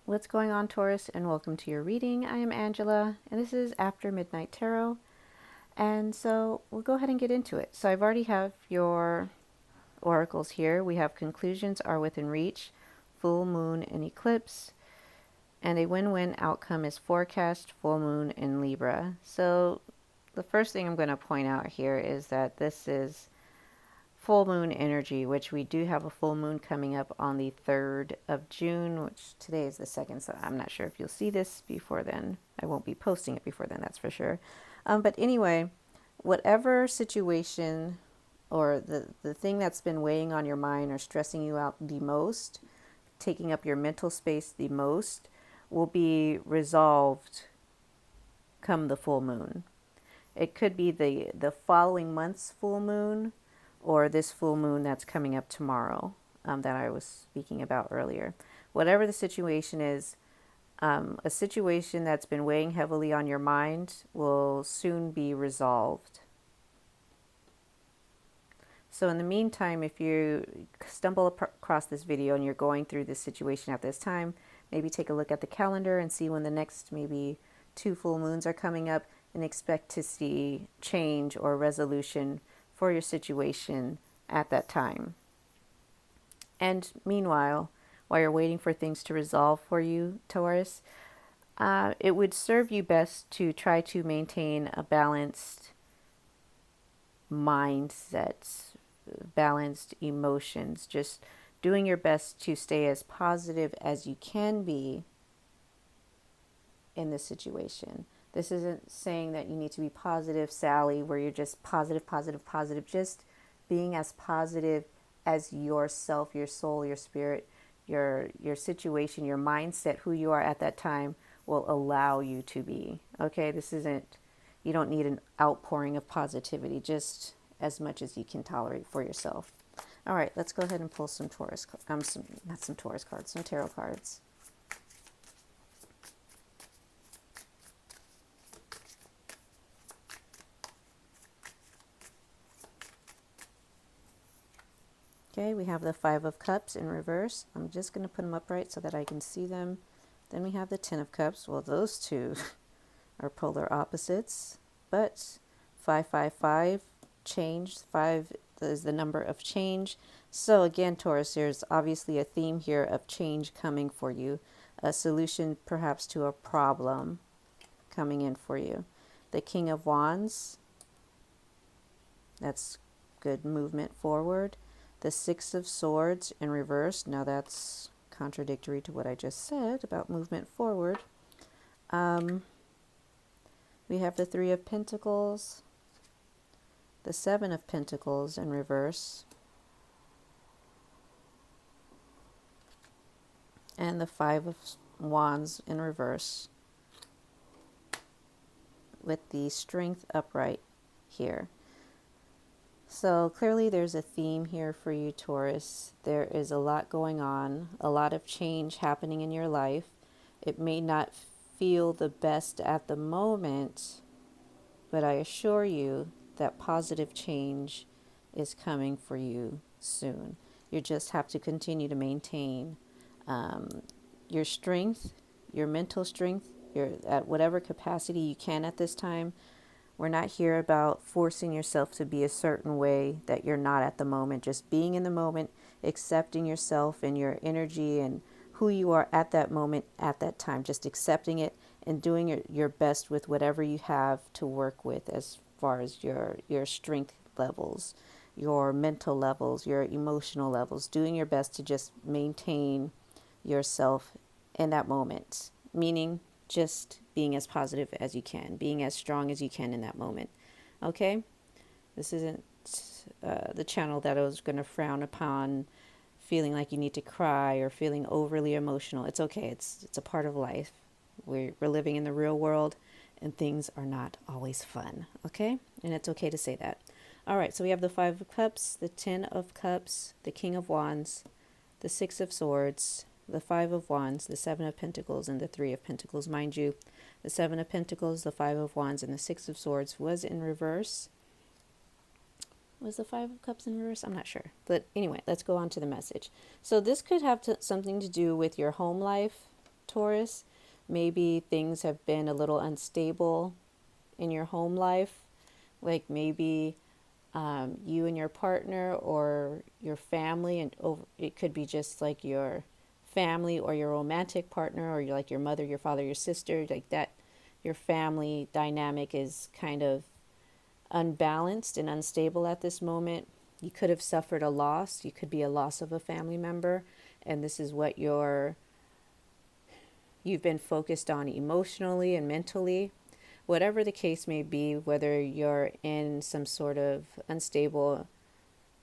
What's going on, Taurus, and welcome to your reading. I am Angela, and this is After Midnight Tarot. And so we'll go ahead and get into it. So I've already have your oracles here. We have conclusions are within reach, full moon and eclipse, and a win-win outcome is forecast, full moon in Libra. So the first thing I'm going to point out here is that this is full moon energy, which we do have a full moon coming up on the 3rd of June, which today is the 2nd, so I'm not sure if you'll see this before then. I won't be posting it before then, that's for sure. But anyway, whatever situation or the thing that's been weighing on your mind or stressing you out the most, taking up your mental space the most, will be resolved come the full moon. It could be the following month's full moon, or this full moon that's coming up tomorrow that I was speaking about earlier. Whatever the situation is, a situation that's been weighing heavily on your mind will soon be resolved. So in the meantime, if you stumble across this video and you're going through this situation at this time, maybe take a look at the calendar and see when the next maybe 2 full moons are coming up, and expect to see change or resolution for your situation at that time. And meanwhile, while you're waiting for things to resolve for you, Taurus, it would serve you best to try to maintain a balanced mindset, balanced emotions, just doing your best to stay as positive as you can be in this situation. This isn't saying that you need to be positive, Sally, where you're just positive, positive, positive. Just being as positive as yourself, your soul, your spirit, your situation, your mindset, who you are at that time will allow you to be. Okay, this isn't, you don't need an outpouring of positivity, just as much as you can tolerate for yourself. All right, let's go ahead and pull some Taurus, not some Taurus cards, some tarot cards. Okay, we have the 5 of Cups in reverse. I'm just going to put them upright so that I can see them. Then we have the 10 of Cups. Well, those two are polar opposites, but 555, change. 5 is the number of change. So again, Taurus, there's obviously a theme here of change coming for you, a solution perhaps to a problem coming in for you. The King of Wands, that's good movement forward. The 6 of Swords in reverse. Now that's contradictory to what I just said about movement forward. We have the 3 of Pentacles, the 7 of Pentacles in reverse, and the 5 of Wands in reverse, with the Strength upright here. So clearly there's a theme here for you, Taurus. There is a lot going on, a lot of change happening in your life. It may not feel the best at the moment, but I assure you that positive change is coming for you soon. You just have to continue to maintain your strength, your mental strength, at whatever capacity you can at this time. We're not here about forcing yourself to be a certain way that you're not at the moment. Just being in the moment, accepting yourself and your energy and who you are at that moment, at that time. Just accepting it and doing your best with whatever you have to work with as far as your strength levels, your mental levels, your emotional levels. Doing your best to just maintain yourself in that moment. Meaning just being as positive as you can, being as strong as you can in that moment. Okay? This isn't the channel that I was going to frown upon feeling like you need to cry or feeling overly emotional. It's okay. It's a part of life. We're living in the real world, and things are not always fun. Okay? And it's okay to say that. All right, so we have the 5 of Cups, the 10 of Cups, the King of Wands, the 6 of Swords, the 5 of Wands, the 7 of Pentacles, and the 3 of Pentacles. Mind you, the 7 of Pentacles, the 5 of Wands, and the 6 of Swords was in reverse. Was the 5 of Cups in reverse? I'm not sure. But anyway, let's go on to the message. So this could have something to do with your home life, Taurus. Maybe things have been a little unstable in your home life. Like maybe you and your partner or your family, and it could be just like your family or your romantic partner, or like your mother, your father, your sister, like that. Your family dynamic is kind of unbalanced and unstable at this moment. You could have suffered a loss. You could be a loss of a family member, and this is what you've been focused on emotionally and mentally. Whatever the case may be, whether you're in some sort of unstable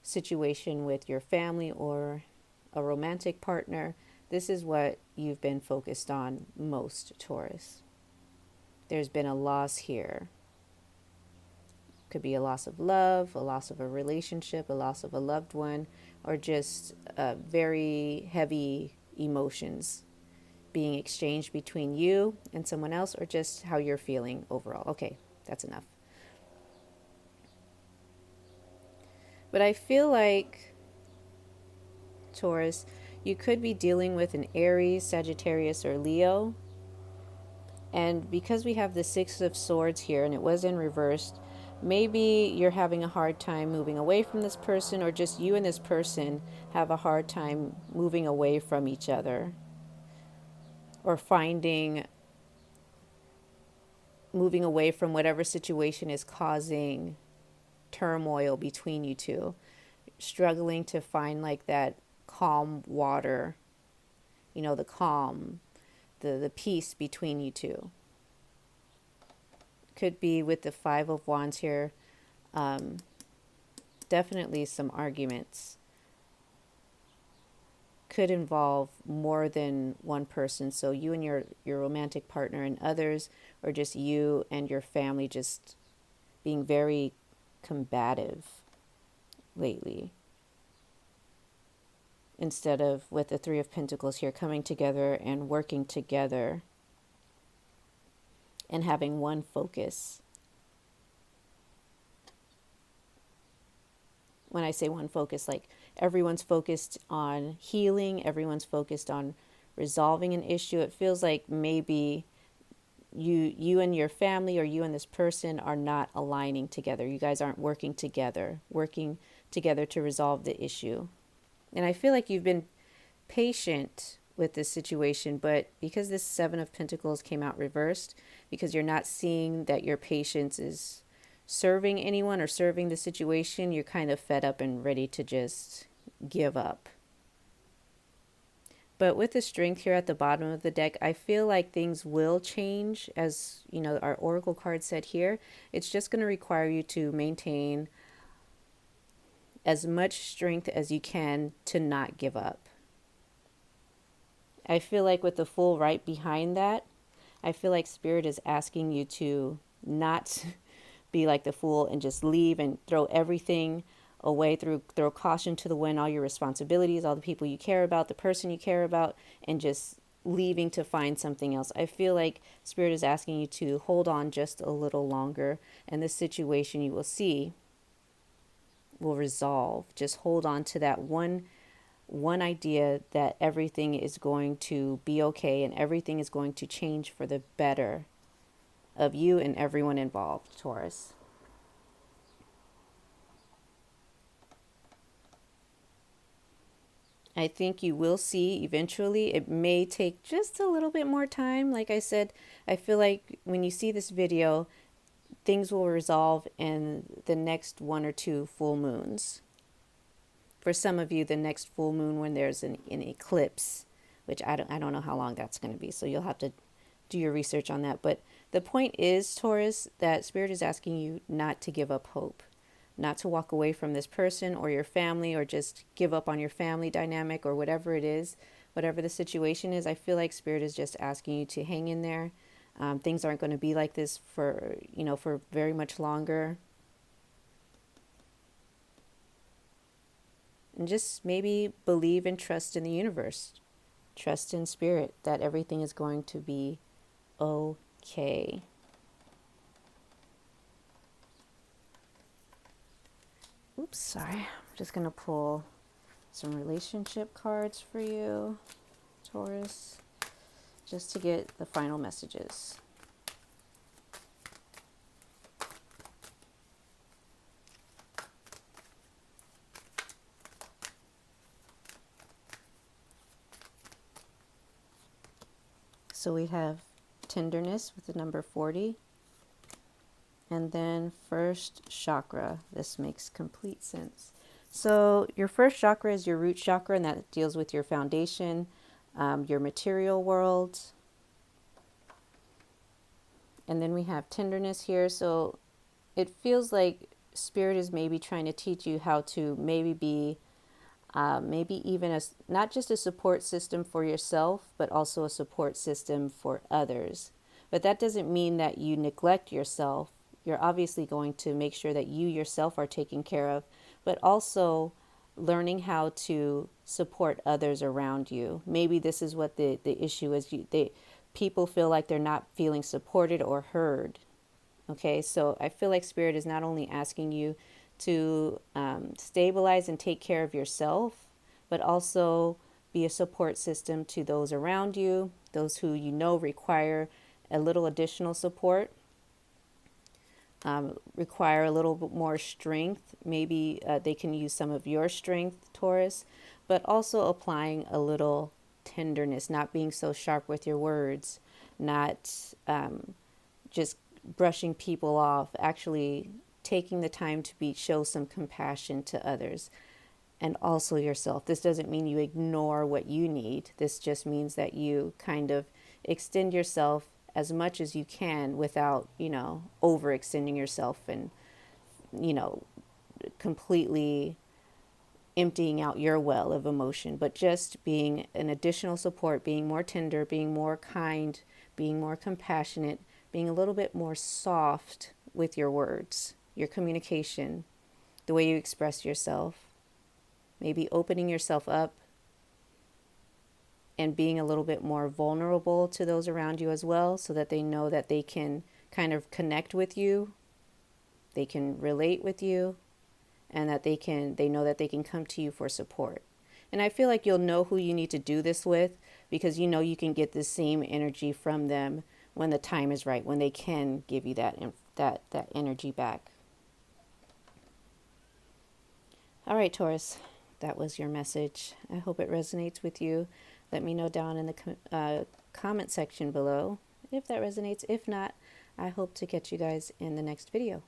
situation with your family or a romantic partner, this is what you've been focused on most, Taurus. There's been a loss here. Could be a loss of love, a loss of a relationship, a loss of a loved one, or just very heavy emotions being exchanged between you and someone else, or just how you're feeling overall. Okay, that's enough. But I feel like, Taurus, you could be dealing with an Aries, Sagittarius, or Leo. And because we have the Six of Swords here and it was in reversed, maybe you're having a hard time moving away from this person, or just you and this person have a hard time moving away from each other, or moving away from whatever situation is causing turmoil between you two, struggling to find like that calm water, the calm, the peace between you two. Could be with the Five of Wands here, definitely some arguments. Could involve more than one person, so you and your romantic partner and others, or just you and your family just being very combative lately, instead of, with the Three of Pentacles here, coming together and working together and having one focus. When I say one focus, like everyone's focused on healing, everyone's focused on resolving an issue. It feels like maybe you and your family, or you and this person, are not aligning together. You guys aren't working together to resolve the issue. And I feel like you've been patient with this situation, but because this Seven of Pentacles came out reversed, because you're not seeing that your patience is serving anyone or serving the situation, you're kind of fed up and ready to just give up. But with the Strength here at the bottom of the deck, I feel like things will change. As you know, our oracle card said here, it's just going to require you to maintain as much strength as you can to not give up. I feel like with the Fool right behind that, I feel like Spirit is asking you to not be like the Fool and just leave and throw everything away, throw caution to the wind, all your responsibilities, all the people you care about, the person you care about, and just leaving to find something else. I feel like Spirit is asking you to hold on just a little longer, and this situation, you will see, will resolve. Just hold on to that one idea, that everything is going to be okay and everything is going to change for the better of you and everyone involved, Taurus. I think you will see eventually. It may take just a little bit more time. Like I said, I feel like when you see this video, things will resolve in the next 1 or 2 full moons. For some of you, the next full moon when there's an eclipse, which I don't know how long that's going to be. So you'll have to do your research on that. But the point is, Taurus, that Spirit is asking you not to give up hope, not to walk away from this person or your family, or just give up on your family dynamic, or whatever it is, whatever the situation is. I feel like Spirit is just asking you to hang in there. Things aren't going to be like this for very much longer. And just maybe believe and trust in the universe. Trust in Spirit that everything is going to be okay. Oops, sorry. I'm just going to pull some relationship cards for you, Taurus. just to get the final messages. So we have tenderness with the number 40. And then first chakra. This makes complete sense. So your first chakra is your root chakra, and that deals with your foundation, your material world. And then we have tenderness here. So it feels like Spirit is maybe trying to teach you how to maybe be, maybe even not just a support system for yourself, but also a support system for others. But that doesn't mean that you neglect yourself. You're obviously going to make sure that you yourself are taken care of, but also learning how to support others around you. Maybe this is what the issue is. People feel like they're not feeling supported or heard. Okay, so I feel like Spirit is not only asking you to stabilize and take care of yourself, but also be a support system to those around you, those who you know require a little additional support, require a little bit more strength. Maybe they can use some of your strength, Taurus, but also applying a little tenderness, not being so sharp with your words, not just brushing people off, actually taking the time to show some compassion to others and also yourself. This doesn't mean you ignore what you need. This just means that you kind of extend yourself as much as you can without, overextending yourself and, completely emptying out your well of emotion, but just being an additional support, being more tender, being more kind, being more compassionate, being a little bit more soft with your words, your communication, the way you express yourself, maybe opening yourself up and being a little bit more vulnerable to those around you as well, so that they know that they can kind of connect with you, they can relate with you, and that they know that they can come to you for support. And I feel like you'll know who you need to do this with, because you can get the same energy from them when the time is right, when they can give you that energy back. All right, Taurus, that was your message. I hope it resonates with you. Let me know down in the comment section below if that resonates. If not, I hope to catch you guys in the next video.